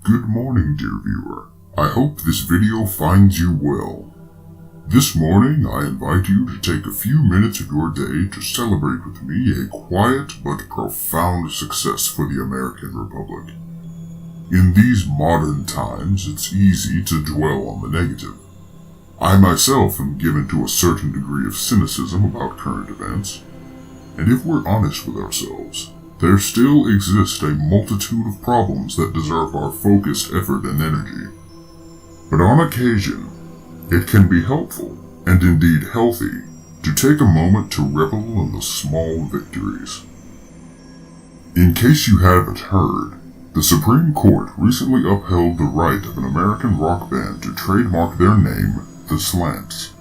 Good morning, dear viewer. I hope this video finds you well. This morning, I invite you to take a few minutes of your day to celebrate with me a quiet but profound success for the American Republic. In these modern times, it's easy to dwell on the negative. I myself am given to a certain degree of cynicism about current events, and if we're honest with ourselves, there still exist a multitude of problems that deserve our focused effort and energy. But on occasion, it can be helpful, and indeed healthy, to take a moment to revel in the small victories. In case you haven't heard, the Supreme Court recently upheld the right of an American rock band to trademark their name, The Slants.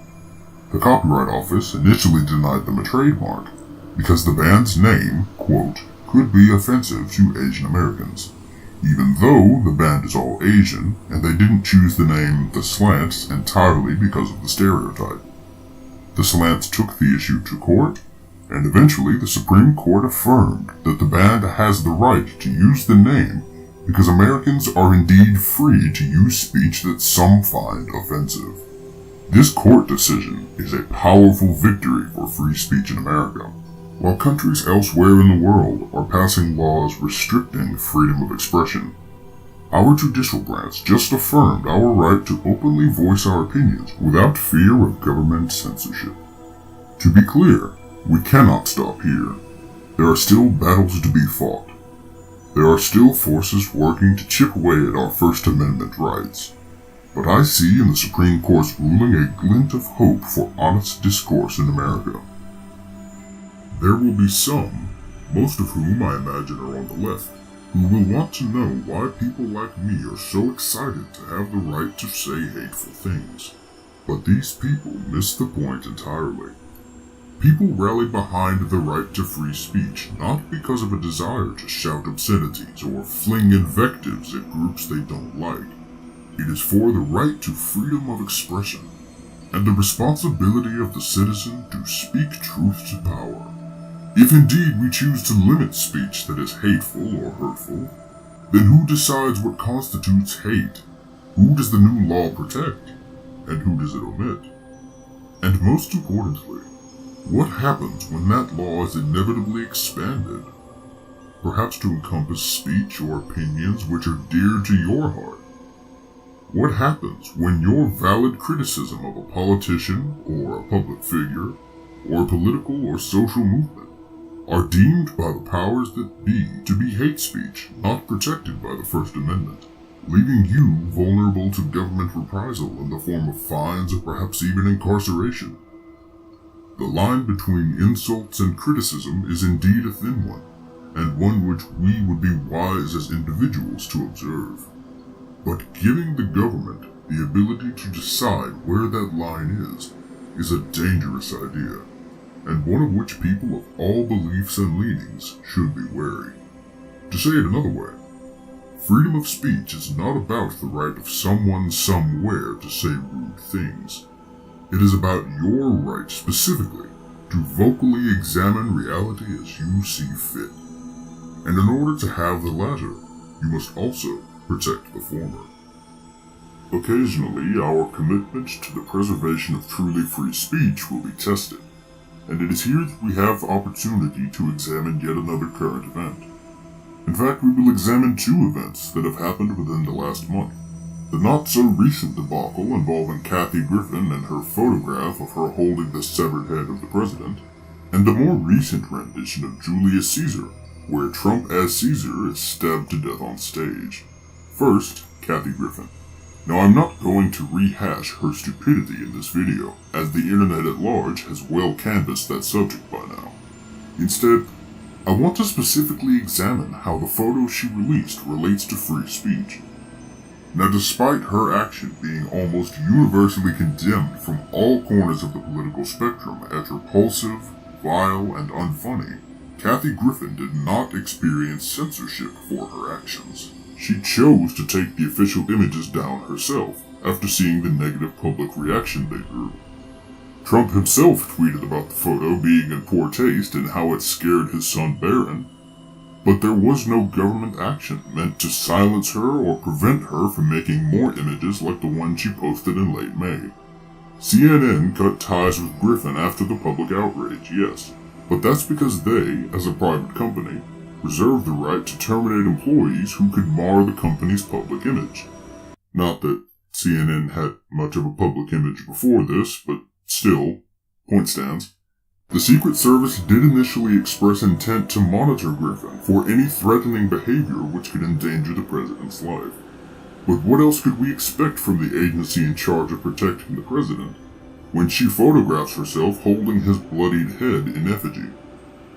The Copyright Office initially denied them a trademark because the band's name, quote, could be offensive to Asian Americans, even though the band is all Asian and they didn't choose the name The Slants entirely because of the stereotype. The Slants took the issue to court, and eventually the Supreme Court affirmed that the band has the right to use the name because Americans are indeed free to use speech that some find offensive. This court decision is a powerful victory for free speech in America. While countries elsewhere in the world are passing laws restricting freedom of expression, our judicial branch just affirmed our right to openly voice our opinions without fear of government censorship. To be clear, we cannot stop here. There are still battles to be fought. There are still forces working to chip away at our First Amendment rights. But I see in the Supreme Court's ruling a glint of hope for honest discourse in America. There will be some, most of whom I imagine are on the left, who will want to know why people like me are so excited to have the right to say hateful things. But these people miss the point entirely. People rally behind the right to free speech not because of a desire to shout obscenities or fling invectives at groups they don't like. It is for the right to freedom of expression and the responsibility of the citizen to speak truth to power. If indeed we choose to limit speech that is hateful or hurtful, then who decides what constitutes hate? Who does the new law protect? And who does it omit? And most importantly, what happens when that law is inevitably expanded? Perhaps to encompass speech or opinions which are dear to your heart. What happens when your valid criticism of a politician or a public figure or a political or social movement are deemed by the powers that be to be hate speech not protected by the First Amendment, leaving you vulnerable to government reprisal in the form of fines or perhaps even incarceration? The line between insults and criticism is indeed a thin one, and one which we would be wise as individuals to observe. But giving the government the ability to decide where that line is a dangerous idea, and one of which people of all beliefs and leanings should be wary. To say it another way, freedom of speech is not about the right of someone somewhere to say rude things. It is about your right specifically to vocally examine reality as you see fit. And in order to have the latter, you must also protect the former. Occasionally, our commitment to the preservation of truly free speech will be tested, and it is here that we have opportunity to examine yet another current event. In fact, we will examine two events that have happened within the last month. The not-so-recent debacle involving Kathy Griffin and her photograph of her holding the severed head of the president, and the more recent rendition of Julius Caesar, where Trump as Caesar is stabbed to death on stage. First, Kathy Griffin. Now, I'm not going to rehash her stupidity in this video, as the internet at large has well canvassed that subject by now. Instead, I want to specifically examine how the photo she released relates to free speech. Now, despite her action being almost universally condemned from all corners of the political spectrum as repulsive, vile, and unfunny, Kathy Griffin did not experience censorship for her actions. She chose to take the official images down herself after seeing the negative public reaction they drew. Trump himself tweeted about the photo being in poor taste and how it scared his son Barron, But there was no government action meant to silence her or prevent her from making more images like the one she posted in late May. CNN cut ties with Griffin after the public outrage, yes, but that's because they, as a private company, reserve the right to terminate employees who could mar the company's public image. Not that CNN had much of a public image before this, but still, point stands. The Secret Service did initially express intent to monitor Griffin for any threatening behavior which could endanger the president's life. But what else could we expect from the agency in charge of protecting the president when she photographs herself holding his bloodied head in effigy?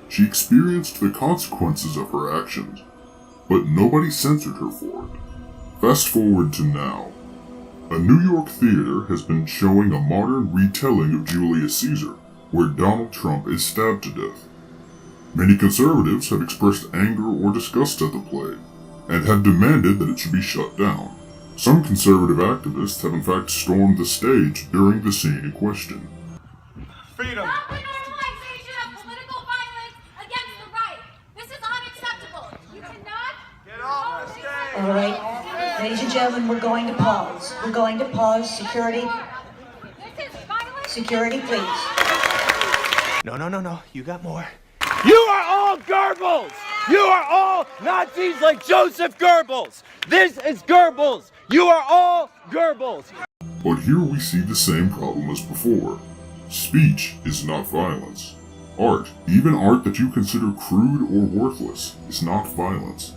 She experienced the consequences of her actions, but nobody censored her for it. Fast forward to now. A New York theater has been showing a modern retelling of Julius Caesar, where Donald Trump is stabbed to death. Many conservatives have expressed anger or disgust at the play, and have demanded that it should be shut down. Some conservative activists have in fact stormed the stage during the scene in question. Freedom! Stop the normalization of political violence against the right! This is unacceptable! You cannot... Get off the stage! All right, ladies and gentlemen, we're going to pause. We're going to pause. Security. This is violence! Security, please. No, you got more. You are all Goebbels! You are all Nazis like Joseph Goebbels! This is Goebbels! You are all Goebbels! But here we see the same problem as before. Speech is not violence. Art, even art that you consider crude or worthless, is not violence.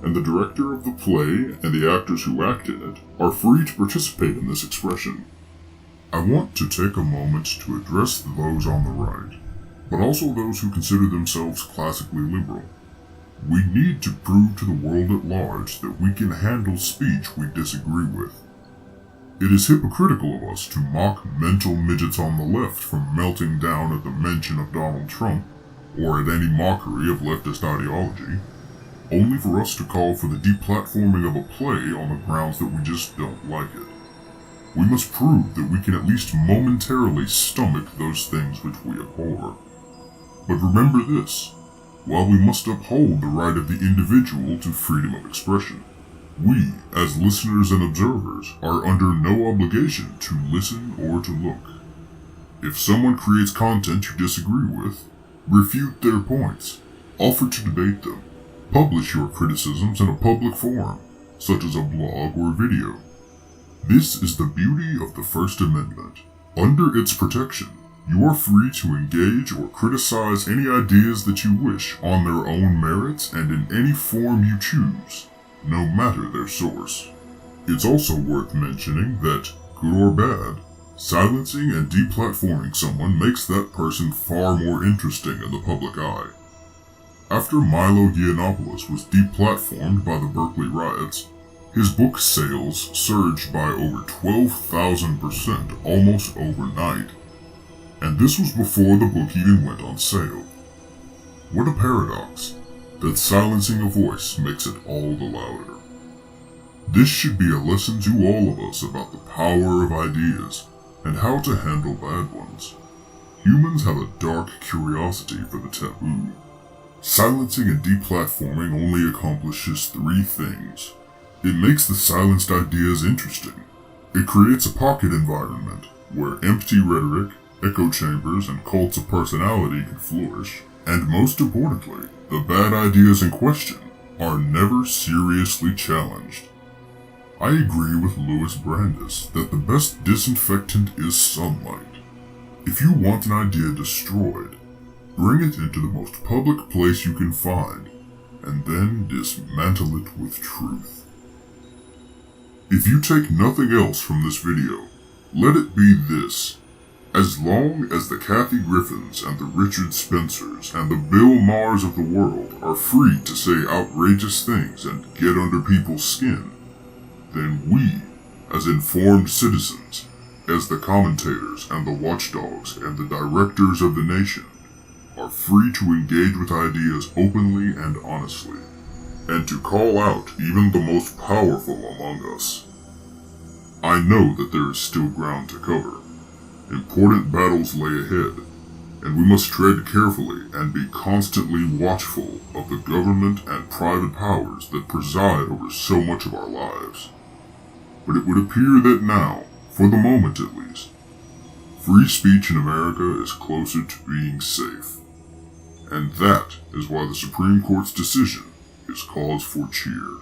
And the director of the play and the actors who act in it are free to participate in this expression. I want to take a moment to address those on the right, but also those who consider themselves classically liberal. We need to prove to the world at large that we can handle speech we disagree with. It is hypocritical of us to mock mental midgets on the left from melting down at the mention of Donald Trump, or at any mockery of leftist ideology, only for us to call for the deplatforming of a play on the grounds that we just don't like it. We must prove that we can at least momentarily stomach those things which we abhor. But remember this, while we must uphold the right of the individual to freedom of expression, we, as listeners and observers, are under no obligation to listen or to look. If someone creates content you disagree with, refute their points, offer to debate them, publish your criticisms in a public forum, such as a blog or video. This is the beauty of the First Amendment. Under its protection, you are free to engage or criticize any ideas that you wish on their own merits and in any form you choose, no matter their source. It's also worth mentioning that, good or bad, silencing and deplatforming someone makes that person far more interesting in the public eye. After Milo Yiannopoulos was deplatformed by the Berkeley riots, his book sales surged by over 12,000% almost overnight. And this was before the book even went on sale. What a paradox, that silencing a voice makes it all the louder. This should be a lesson to all of us about the power of ideas and how to handle bad ones. Humans have a dark curiosity for the taboo. Silencing and deplatforming only accomplishes three things. It makes the silenced ideas interesting. It creates a pocket environment where empty rhetoric, echo chambers, and cults of personality can flourish. And most importantly, the bad ideas in question are never seriously challenged. I agree with Louis Brandeis that the best disinfectant is sunlight. If you want an idea destroyed, bring it into the most public place you can find, and then dismantle it with truth. If you take nothing else from this video, let it be this. As long as the Kathy Griffins and the Richard Spencers and the Bill Maher's of the world are free to say outrageous things and get under people's skin, then we, as informed citizens, as the commentators and the watchdogs and the directors of the nation, are free to engage with ideas openly and honestly, and to call out even the most powerful among us. I know that there is still ground to cover. Important battles lay ahead, and we must tread carefully and be constantly watchful of the government and private powers that preside over so much of our lives. But it would appear that now, for the moment at least, free speech in America is closer to being safe. And that is why the Supreme Court's decision is cause for cheer.